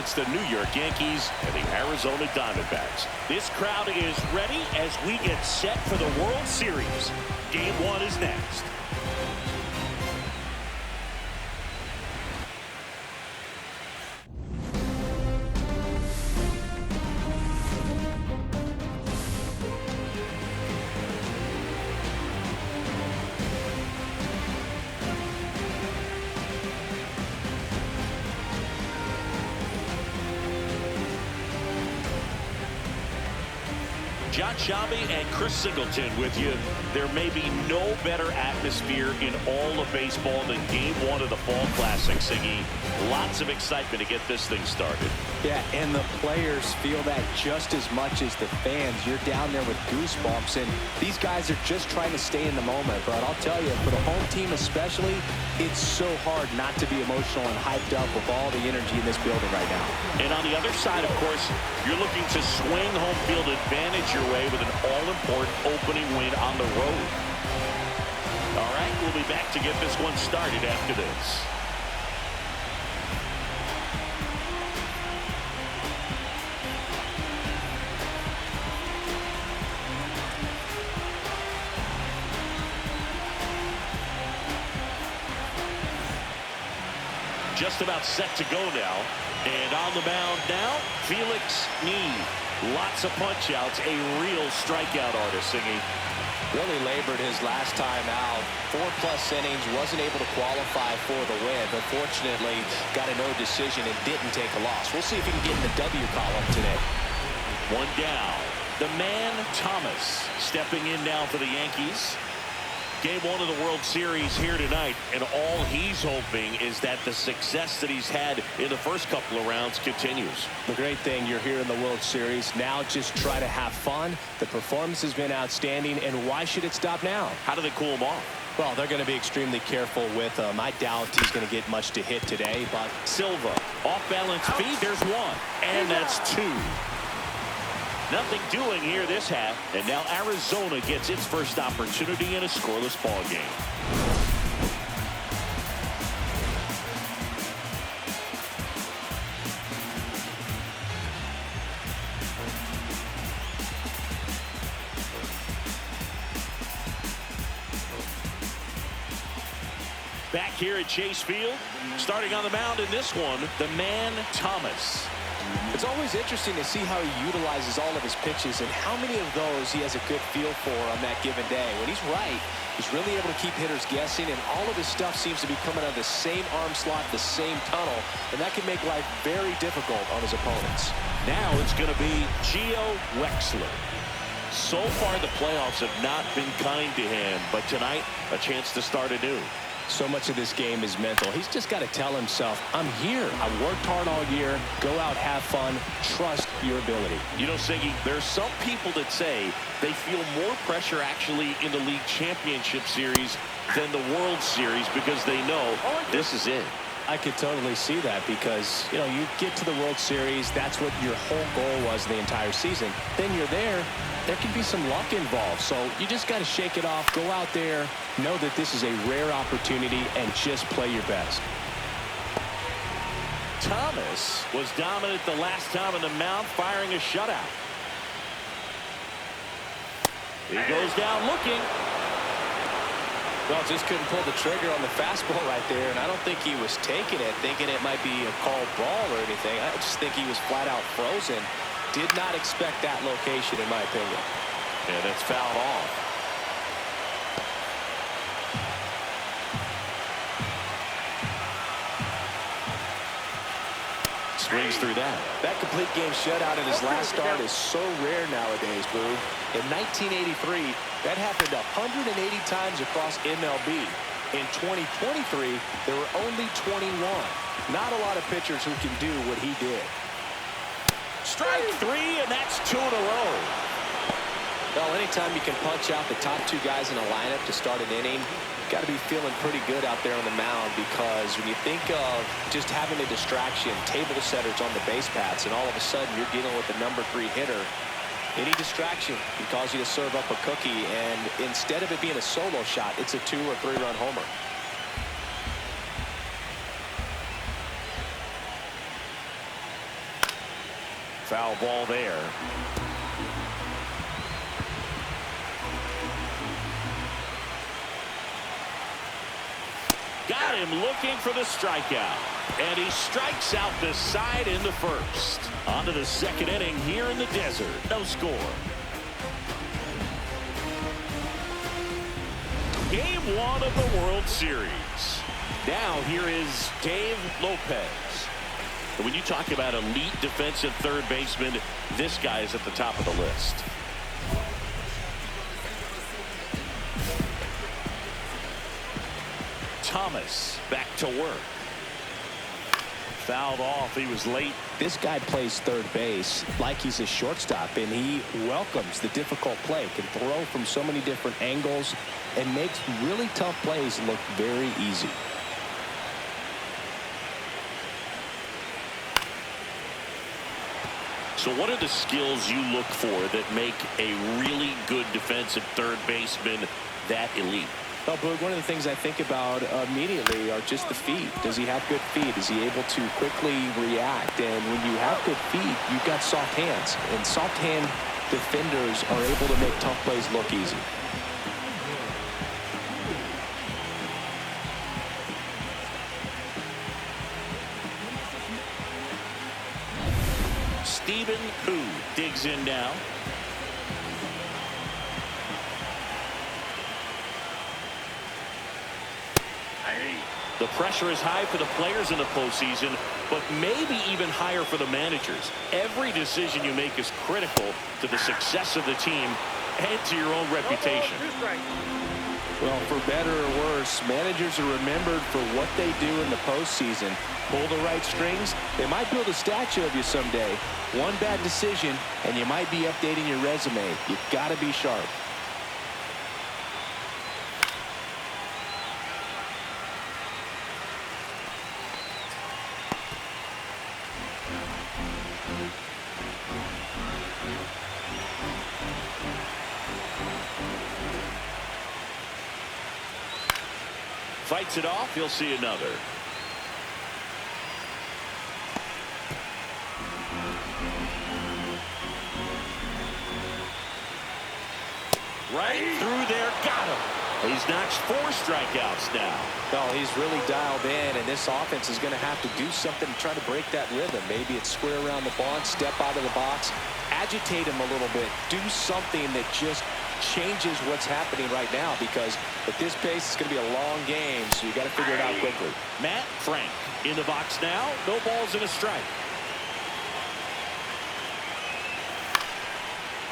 It's the New York Yankees and the Arizona Diamondbacks. This crowd is ready as we get set for the World Series. Game 1 is next. John Shabby and Chris Singleton with you. There may be no better atmosphere in all of baseball than Game 1 of the Fall Classic, Siggy. Lots of excitement to get this thing started. Yeah, and the players feel that just as much as the fans. You're down there with goosebumps, and these guys are just trying to stay in the moment. But I'll tell you, for the home team especially, it's so hard not to be emotional and hyped up with all the energy in this building right now. And on the other side, of course, you're looking to swing home field advantage your way with an all-important opening win on the road. All right, we'll be back to get this one started after this. Just about set to go now. And on the mound now, Felix Need. Lots of punch-outs, a real strikeout artist, Siggy. Really labored his last time out. 4+ innings, wasn't able to qualify for the win, but fortunately got a no decision and didn't take a loss. We'll see if he can get in the W column today. One down. The man, Thomas, stepping in now for the Yankees. Game 1 of the World Series here tonight, and all he's hoping is that the success that he's had in the first couple of rounds continues. The great thing, you're here in the World Series. Now just try to have fun. The performance has been outstanding, and why should it stop now? How do they cool him off? Well, they're going to be extremely careful with him. I doubt he's going to get much to hit today, but Silva, off-balance feet, there's one, and that's two. Nothing doing here this half, and now Arizona gets its first opportunity in a scoreless ball game. Back here at Chase Field, starting on the mound in this one, the man Thomas. It's always interesting to see how he utilizes all of his pitches and how many of those he has a good feel for on that given day. When he's right, he's really able to keep hitters guessing, and all of his stuff seems to be coming out of the same arm slot, the same tunnel, and that can make life very difficult on his opponents. Now it's going to be Gio Wexler. So far, the playoffs have not been kind to him, but tonight, a chance to start anew. So much of this game is mental. He's just got to tell himself, I'm here. I worked hard all year. Go out, have fun, trust your ability. You know, Siggy, there's some people that say they feel more pressure actually in the league championship series than the World Series because they know this is it. I could totally see that because, you know, you get to the World Series, that's what your whole goal was the entire season. Then you're there can be some luck involved. So you just got to shake it off, go out there, know that this is a rare opportunity, and just play your best. Thomas was dominant the last time on the mound, firing a shutout. He goes down looking. Well, just couldn't pull the trigger on the fastball right there, and I don't think he was taking it, thinking it might be a called ball or anything. I just think he was flat out frozen. Did not expect that location, in my opinion. And it's fouled off. Swings through that. That complete game shutout in his last start is so rare nowadays, Boo. In 1983, that happened 180 times across MLB. In 2023, there were only 21. Not a lot of pitchers who can do what he did. Strike three, and that's 2 in a row. Well, anytime you can punch out the top 2 guys in a lineup to start an inning, you've got to be feeling pretty good out there on the mound, because when you think of just having a distraction, table setters on the base paths, and all of a sudden you're dealing with the number 3 hitter, any distraction can cause you to serve up a cookie, and instead of it being a solo shot, it's a 2- or 3-run homer. Foul ball there. Got him looking for the strikeout. And he strikes out the side in the first. On to the second inning here in the desert. No score. Game 1 of the World Series. Now here is Dave Lopez. And when you talk about elite defensive third baseman, this guy is at the top of the list. Thomas back to work. Fouled off. He was late. This guy plays third base like he's a shortstop, and he welcomes the difficult play, can throw from so many different angles, and makes really tough plays look very easy. So what are the skills you look for that make a really good defensive third baseman that elite? Well, Boog, one of the things I think about immediately are just the feet. Does he have good feet? Is he able to quickly react? And when you have good feet, you've got soft hands. And soft hand defenders are able to make tough plays look easy. Stephen Koo digs in now. The pressure is high for the players in the postseason, but maybe even higher for the managers. Every decision you make is critical to the success of the team and to your own reputation. Well, for better or worse, managers are remembered for what they do in the postseason. Pull the right strings, they might build a statue of you someday. One bad decision, and you might be updating your resume. You've got to be sharp. Fights it off. He'll see another. Right through there. Got him. He's notched 4 strikeouts now. No, he's really dialed in, and this offense is going to have to do something to try to break that rhythm. Maybe it's square around the bunt, step out of the box, agitate him a little bit, do something that just changes what's happening right now, because at this pace it's going to be a long game, so you got to figure it out quickly. Matt Frank in the box now. No balls and a strike.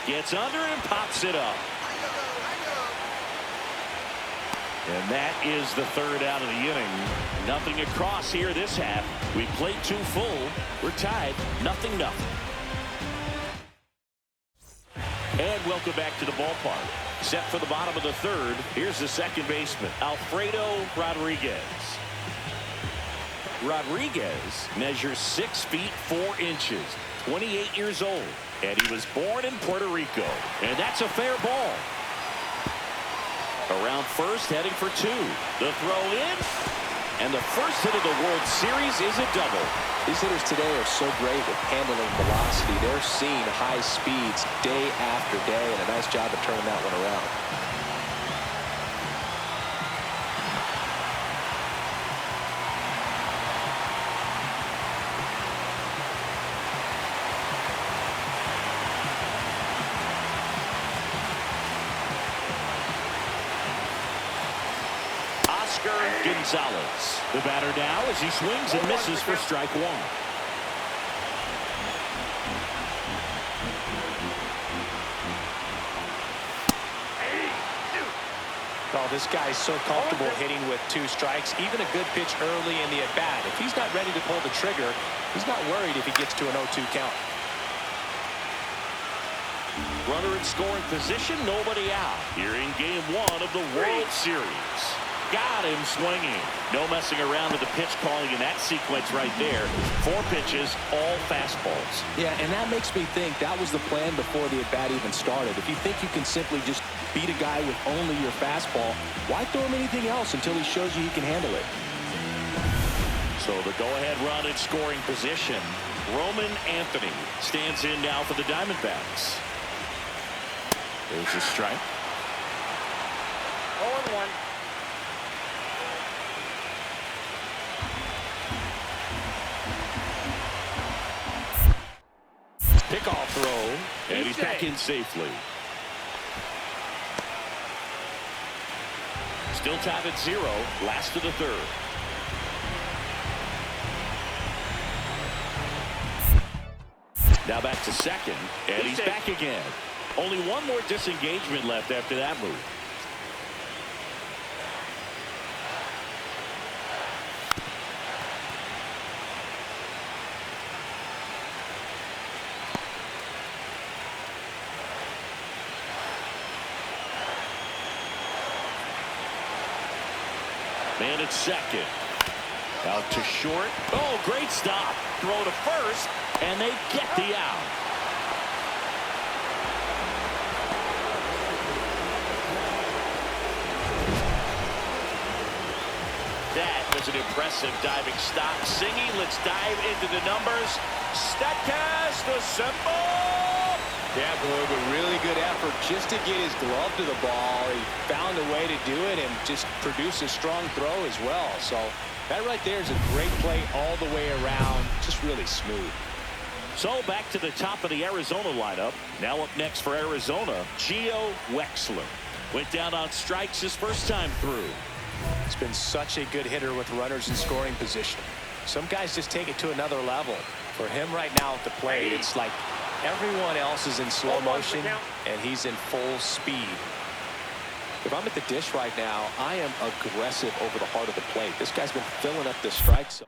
Gets under and pops it up. And that is the third out of the inning. Nothing across here this half. We played 2 full. We're tied 0-0. And welcome back to the ballpark. Set for the bottom of the third. Here's the second baseman, Alfredo Rodriguez. Rodriguez measures 6 feet 4 inches, 28 years old, and he was born in Puerto Rico. And that's a fair ball. Around first, heading for 2. The throw in, and the first hit of the World Series is a double. These hitters today are so great with handling velocity. They're seeing high speeds day after day, and a nice job of turning that one around. Gonzalez, the batter now as he swings and misses for strike 1. Oh, this guy's so comfortable hitting with 2 strikes, even a good pitch early in the at-bat. If he's not ready to pull the trigger, he's not worried if he gets to an 0-2 count. Runner in scoring position, nobody out. Here in game 1 of the World Series. Got him swinging. No messing around with the pitch calling in that sequence right there. 4 pitches, all fastballs. Yeah, and that makes me think that was the plan before the at-bat even started. If you think you can simply just beat a guy with only your fastball, why throw him anything else until he shows you he can handle it? So the go-ahead run in scoring position. Roman Anthony stands in now for the Diamondbacks. There's a strike. 0-1. Pickoff throw, and he's back in safely. Still tied at 0, last of the third. Now back to second, and he's back again. Only one more disengagement left after that move. Man at second. Out to short. Oh, great stop. Throw to first, and they get the out. That was an impressive diving stop. Singy, let's dive into the numbers. Statcast assemble. Yeah, Boog, a really good effort just to get his glove to the ball. He found a way to do it and just produce a strong throw as well. So that right there is a great play all the way around. Just really smooth. So back to the top of the Arizona lineup. Now up next for Arizona, Gio Wexler. Went down on strikes his first time through. He's been such a good hitter with runners in scoring position. Some guys just take it to another level. For him right now at the plate, it's like everyone else is in slow motion and he's in full speed. If I'm at the dish right now, I am aggressive over the heart of the plate. This guy's been filling up the strike zone.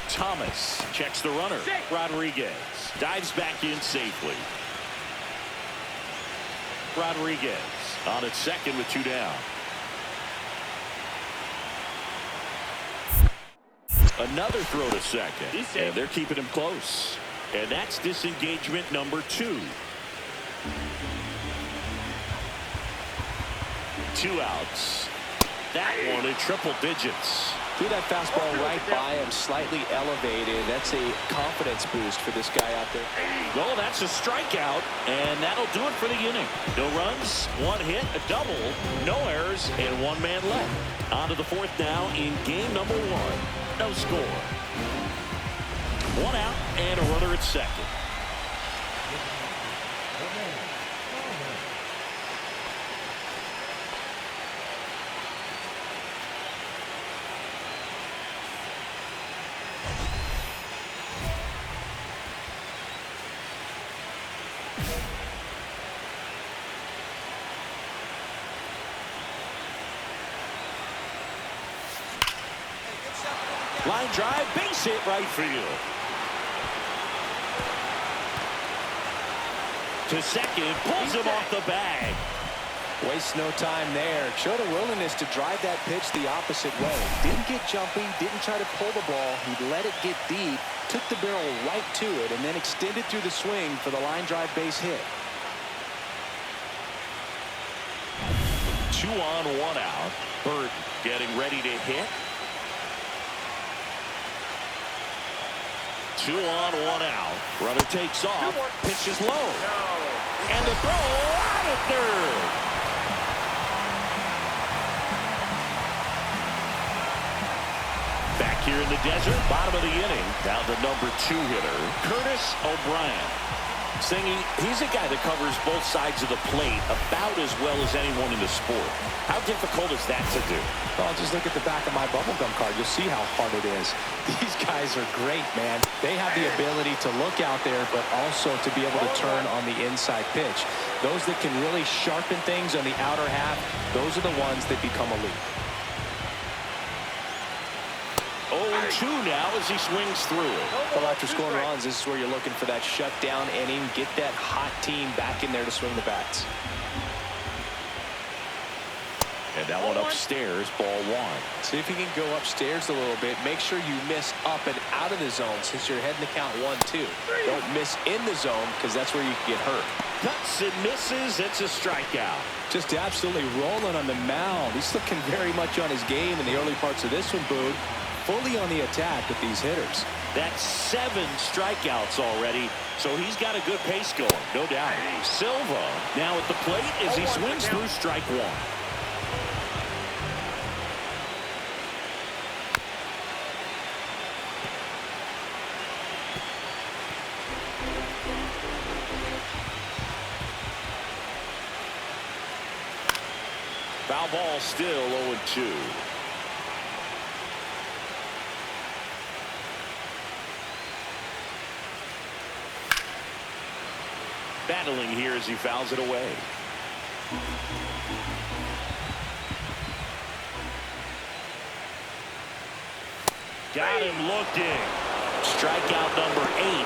Thomas checks the runner. Rodriguez dives back in safely. Rodriguez on at second with 2 down. Another throw to second, and they're keeping him close. And that's disengagement number 2. 2 outs. That one in triple digits. Threw that fastball right by him, slightly elevated. That's a confidence boost for this guy out there. Well, that's a strikeout, and that'll do it for the inning. No runs, 1 hit, a double, no errors, and 1 man left. On to the 4th now in game number 1. No score. 1 out and a runner at second. Line drive, base hit, right field. To second, pulls him off the bag. Wastes no time there. Showed a willingness to drive that pitch the opposite way. Didn't get jumpy, didn't try to pull the ball. He let it get deep, took the barrel right to it, and then extended through the swing for the line drive base hit. 2 on, 1 out. Bird getting ready to hit. 2 on, 1 out. Runner takes off. Pitch is low. And the throw out at third. Back here in the desert, bottom of the inning. Down the number 2 hitter, Curtis O'Brien. Singy, he's a guy that covers both sides of the plate about as well as anyone in the sport. How difficult is that to do? Well, just look at the back of my bubblegum card. You'll see how hard it is. These guys are great, man. They have the ability to look out there, but also to be able to turn on the inside pitch. Those that can really sharpen things on the outer half, those are the ones that become elite. 0-2 now as he swings through it. Well, after scoring runs, this is where you're looking for that shutdown inning. Get that hot team back in there to swing the bats. And that one upstairs, ball 1. See if you can go upstairs a little bit. Make sure you miss up and out of the zone since you're heading to count 1-2. Don't miss in the zone because that's where you can get hurt. Cuts and misses. It's a strikeout. Just absolutely rolling on the mound. He's looking very much on his game in the early parts of this one, Boog. Fully on the attack with these hitters. That's 7 strikeouts already, so he's got a good pace going, no doubt. Silva now at the plate as he swings through strike 1. Foul ball, still 0-2. Battling here as he fouls it away. Got him looking. Strikeout number 8.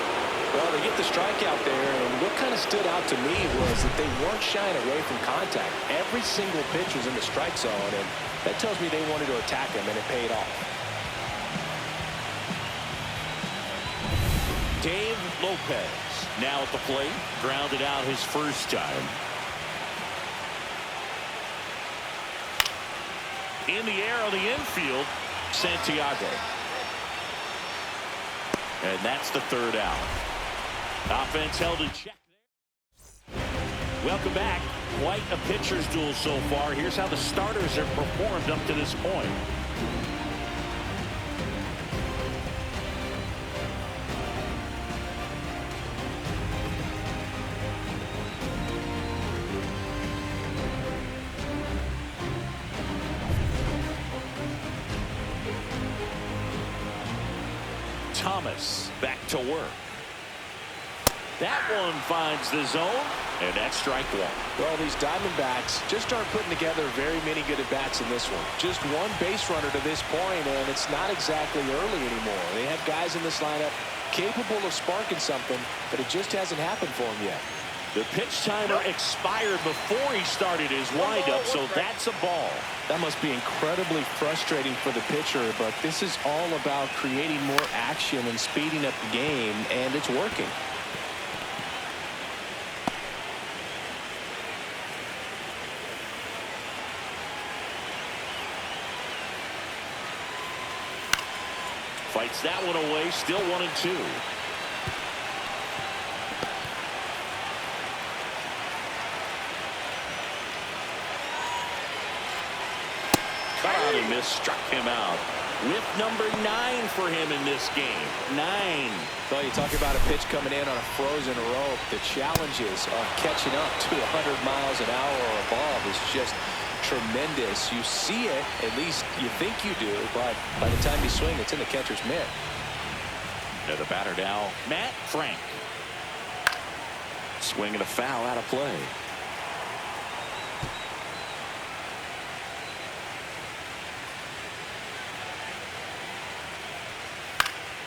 Well, they get the strikeout there, and what kind of stood out to me was that they weren't shying away from contact. Every single pitch was in the strike zone, and that tells me they wanted to attack him, and it paid off. Dave Lopez now at the plate, grounded out his first time. In the air on the infield, Santiago. And that's the 3rd out. Offense held in check there. Welcome back. Quite a pitcher's duel so far. Here's how the starters have performed up to this point. Thomas back to work. That one finds the zone, and that's strike 1. Well, these Diamondbacks just aren't putting together very many good at-bats in this one. Just one base runner to this point, and it's not exactly early anymore. They have guys in this lineup capable of sparking something, but it just hasn't happened for them yet. The pitch timer expired before he started his windup, so that's a ball. That must be incredibly frustrating for the pitcher, but this is all about creating more action and speeding up the game, and it's working. Fights that one away, still 1-2. Cut out and missed, struck him out. Whip number 9 for him in this game. 9. Well, you talk about a pitch coming in on a frozen rope. The challenges of catching up to 100 miles an hour or above is just tremendous. You see it, at least you think you do, but by the time you swing, it's in the catcher's mitt. To the batter now, Matt Frank. Swinging a foul out of play.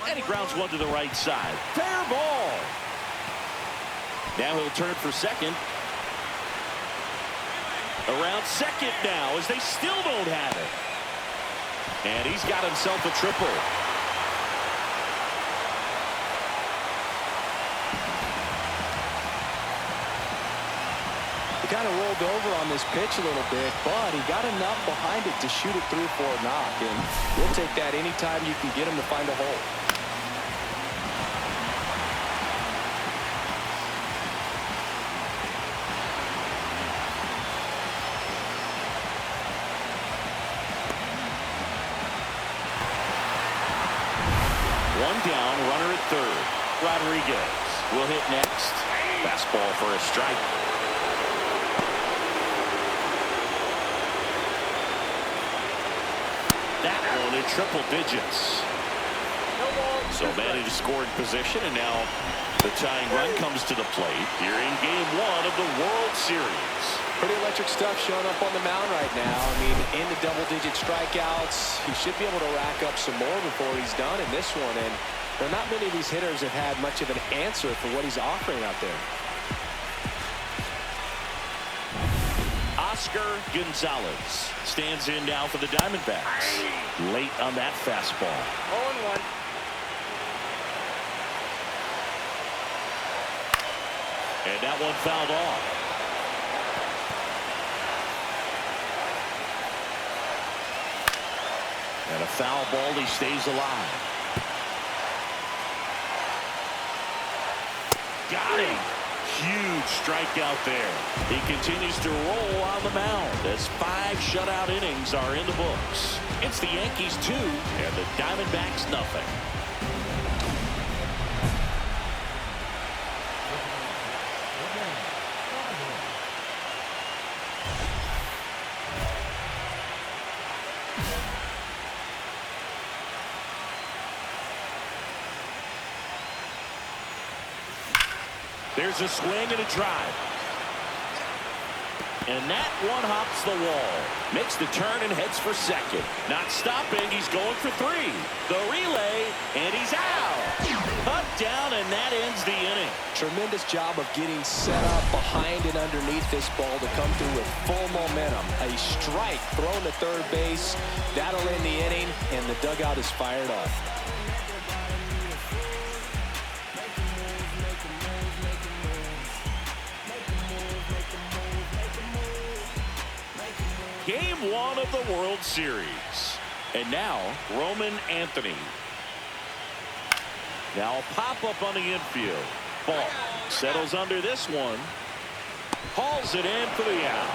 And he grounds one to the right side. Fair ball. Now he'll turn for second. Around second now as they still don't have it. And he's got himself a triple. He kind of rolled over on this pitch a little bit, but he got enough behind it to shoot it through for a knock. And we'll take that anytime you can get him to find a hole. One down, runner at third. Rodriguez will hit next. Fastball for a strike. That one in triple digits. So managed to score in position, and now the tying run comes to the plate here in Game 1 of the World Series. Pretty electric stuff showing up on the mound right now. I mean, in the double-digit strikeouts, he should be able to rack up some more before he's done in this one. And there are not many of these hitters have had much of an answer for what he's offering out there. Oscar Gonzalez stands in now for the Diamondbacks. Late on that fastball. 0-1. And that one fouled off. And a foul ball, he stays alive. Got him. Huge strikeout there. He continues to roll on the mound as 5 shutout innings are in the books. It's the Yankees 2 and the Diamondbacks nothing. There's a swing and a drive. And that one hops the wall. Makes the turn and heads for second. Not stopping. He's going for 3. The relay, and he's out. Cut down, and that ends the inning. Tremendous job of getting set up behind and underneath this ball to come through with full momentum. A strike thrown to third base. That'll end the inning, and the dugout is fired up. Game 1 of the World Series. And now, Roman Anthony. Now a pop-up on the infield. Ball settles under this one. Hauls it in for the out.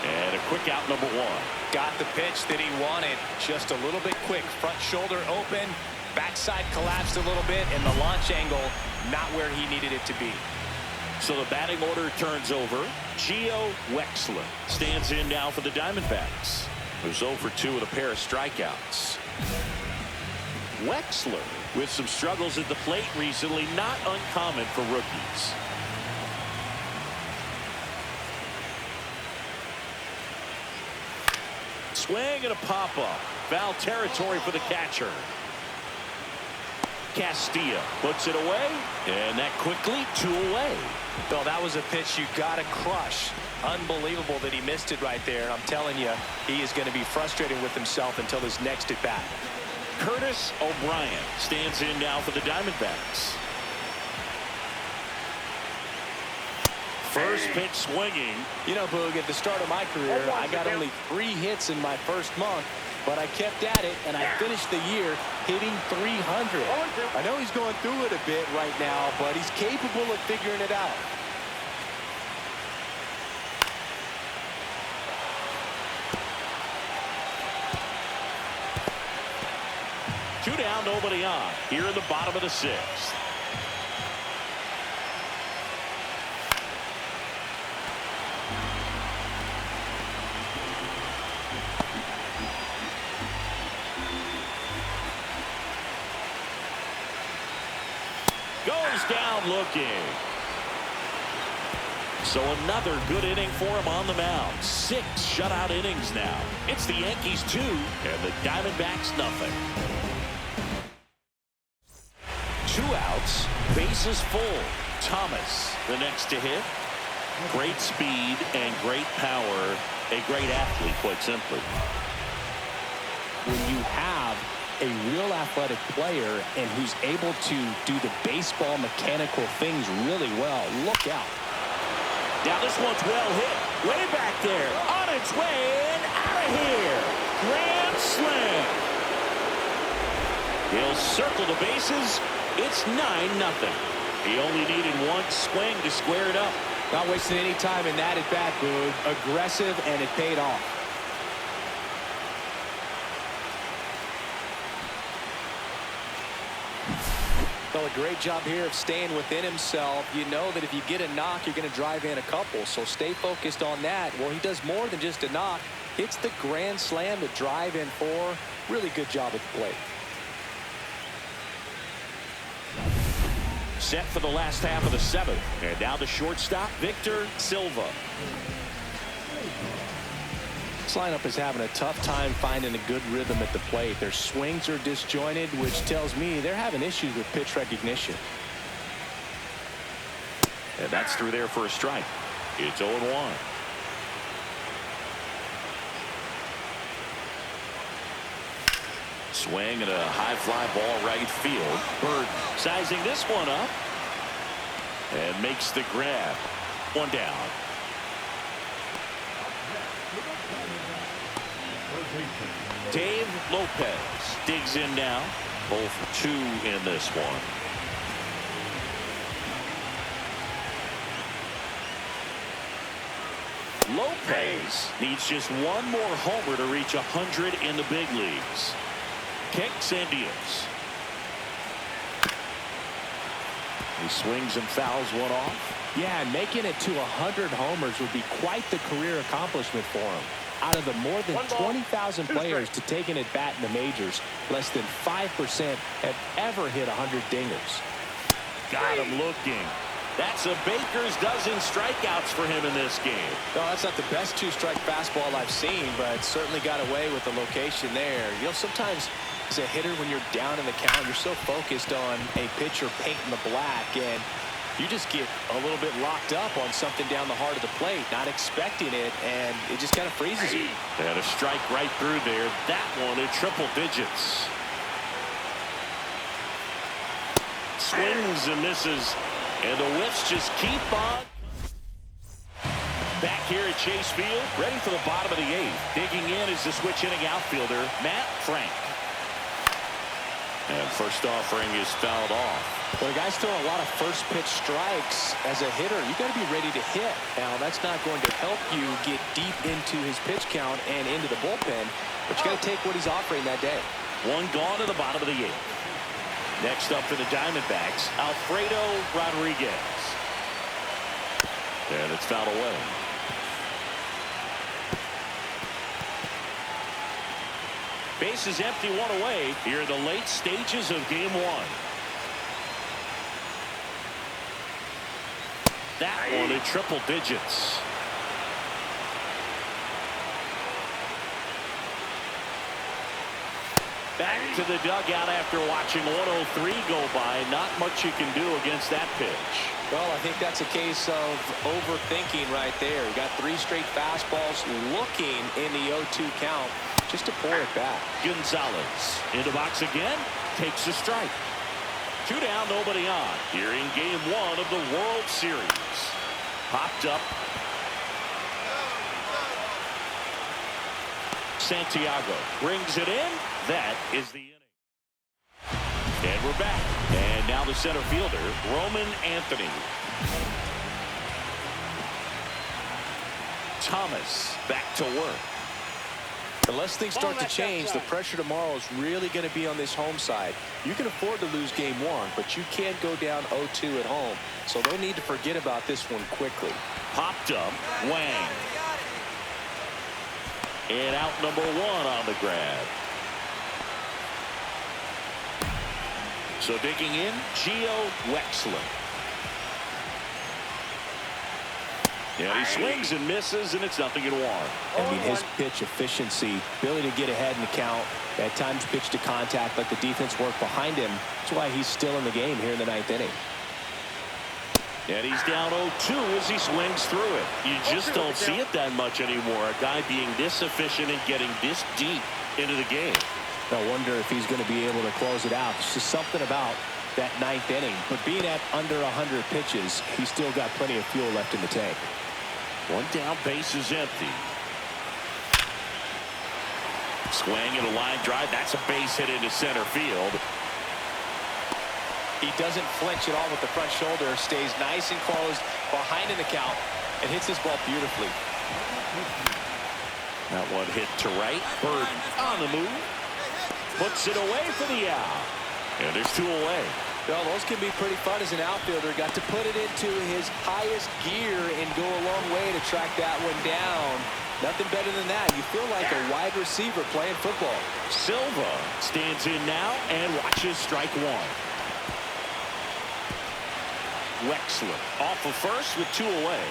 And a quick out, number 1. Got the pitch that he wanted. Just a little bit quick. Front shoulder open. Backside collapsed a little bit. And the launch angle not where he needed it to be. So the batting order turns over. Gio Wexler stands in now for the Diamondbacks, who's 0 for 2 with a pair of strikeouts. Wexler with some struggles at the plate recently, not uncommon for rookies. Swing and a pop-up. Foul territory for the catcher. Castillo puts it away, and that quickly 2 away. Bill, that was a pitch you got to crush. Unbelievable that he missed it right there. I'm telling you, he is going to be frustrated with himself until his next at bat. Curtis O'Brien stands in now for the Diamondbacks. First pitch swinging. You know, Boog, at the start of my career, I got only 3 hits in my first month, but I kept at it, and I finished the year hitting 300. I know he's going through it a bit right now, but he's capable of figuring it out. Two down, nobody on. Here in the bottom of the 6th. Goes down looking. So another good inning for him on the mound. 6 shutout innings now. It's the Yankees 2 and the Diamondbacks nothing. 2 outs, bases full. Thomas, the next to hit. Great speed and great power. A great athlete, quite simply. When you have a real athletic player and who's able to do the baseball mechanical things really well, look out. Now this one's well hit. Way back there. On its way and out of here. Grand slam. He'll circle the bases. It's 9-0. He only needed 1 swing to square it up. Not wasting any time in that at bat, Boog. Aggressive, and it paid off. Well, a great job here of staying within himself. You know that if you get a knock, you're going to drive in a couple. So stay focused on that. Well, he does more than just a knock. Hits the grand slam to drive in 4. Really good job at the plate. Set for the last half of the 7th. And now the shortstop, Victor Silva. This lineup is having a tough time finding a good rhythm at the plate. Their swings are disjointed, which tells me they're having issues with pitch recognition. And that's through there for a strike. It's 0-1. Swing and a high fly ball right field. Bird sizing this one up. And makes the grab. 1 down. Dave Lopez digs in now. 0 for 2 in this one. Lopez needs just one more homer to reach 100 in the big leagues. Kicks and deals. He swings and fouls one off. Yeah, and making it to 100 homers would be quite the career accomplishment for him. Out of the more than 20,000 players to take an at-bat in the majors, less than 5% have ever hit 100 dingers. Got him looking. That's a baker's dozen strikeouts for him in this game. No, that's not the best two-strike fastball I've seen, but certainly got away with the location there. You know, sometimes as a hitter, when you're down in the count, you're so focused on a pitcher painting the black, and you just get a little bit locked up on something down the heart of the plate, not expecting it, and it just kind of freezes you. And a strike right through there. That one in triple digits. Swings and misses, and the whiffs just keep on. Back here at Chase Field, ready for the bottom of the eighth. Digging in is the switch hitting outfielder, Matt Frank. And first offering is fouled off. Well, the guy's throwing a lot of first pitch strikes. As a hitter, you got to be ready to hit. Now, that's not going to help you get deep into his pitch count and into the bullpen, but you got to take what he's offering that day. One gone to the bottom of the eighth. Next up for the Diamondbacks, Alfredo Rodriguez. And it's fouled away. Base is empty, one away here in the late stages of game one. That one in triple digits. Back to the dugout after watching 103 go by. Not much you can do against that pitch. Well, I think that's a case of overthinking right there. You got three straight fastballs looking in the 0-2 count just to pour it back. Gonzalez in the box again, takes a strike. 2 down, nobody on. Here in game one of the World Series. Popped up. Santiago brings it in. That is the inning. And we're back. And now the center fielder, Roman Anthony. Thomas back to work. Unless things start to change, the pressure tomorrow is really going to be on this home side. You can afford to lose game one, but you can't go down 0-2 at home. So they'll need to forget about this one quickly. Popped up, Wang. And out number one on the grab. So digging in, Gio Wexler. And he swings and misses, and it's 0-1. I mean, his pitch efficiency, ability to get ahead in the count, at times pitch to contact, let the defense work behind him. That's why he's still in the game here in the 9th inning. And he's down 0-2 as he swings through it. You just don't see it that much anymore. A guy being this efficient and getting this deep into the game. I wonder if he's going to be able to close it out. It's just something about that 9th inning. But being at under 100 pitches, he's still got plenty of fuel left in the tank. One down, base is empty. Swing and a line drive. That's a base hit into center field. He doesn't flinch at all with the front shoulder. Stays nice and closed behind in the count and hits this ball beautifully. That one hit to right. Bird on the move. Puts it away for the out. And there's 2 away. Well, those can be pretty fun as an outfielder. Got to put it into his highest gear and go a long way to track that one down. Nothing better than that. You feel like a wide receiver playing football. Silva stands in now and watches strike one. Wexler off of first with 2 away.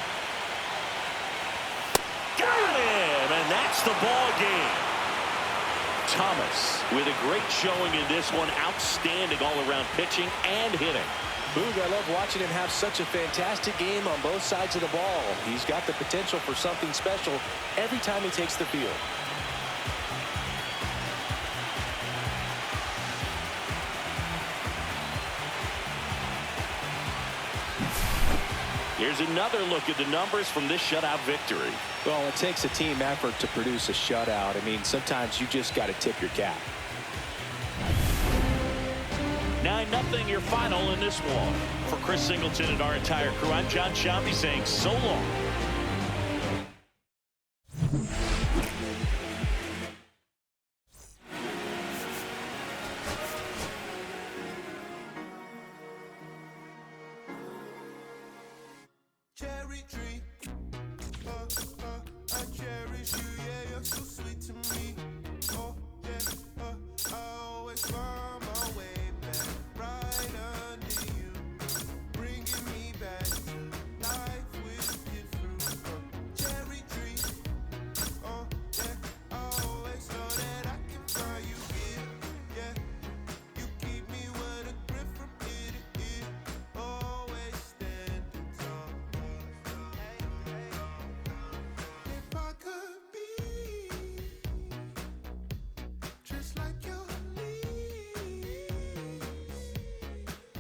Got him, and that's the ball game. Thomas with a great showing in this one. Outstanding all-around pitching and hitting. Boog, I love watching him have such a fantastic game on both sides of the ball. He's got the potential for something special every time he takes the field. Here's another look at the numbers from this shutout victory. Well, it takes a team effort to produce a shutout. I mean, sometimes you just got to tip your cap. 9-0 your final in this one. For Chris Singleton and our entire crew, I'm John Shambi saying so long. cherry tree. I cherish you, yeah, you're so sweet to me. Oh, yeah, I always find my way back right under you, bringing me back to life with your fruit. Cherry tree, oh, yeah, I always know that I can find you here, yeah. You keep me with a grip from ear to ear, always standing tall. If I could be just like your leaves,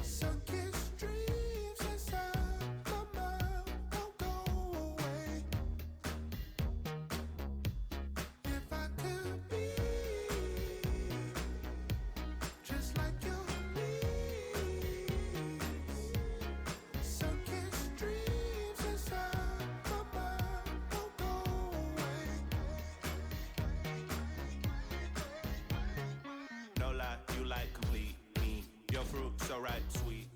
sun-kissed dreams inside my mind won't go away. If I could be just like your leaves, sun-kissed dreams inside my mind won't go away. No lie, you like complete me. Your fruit so right, sweet.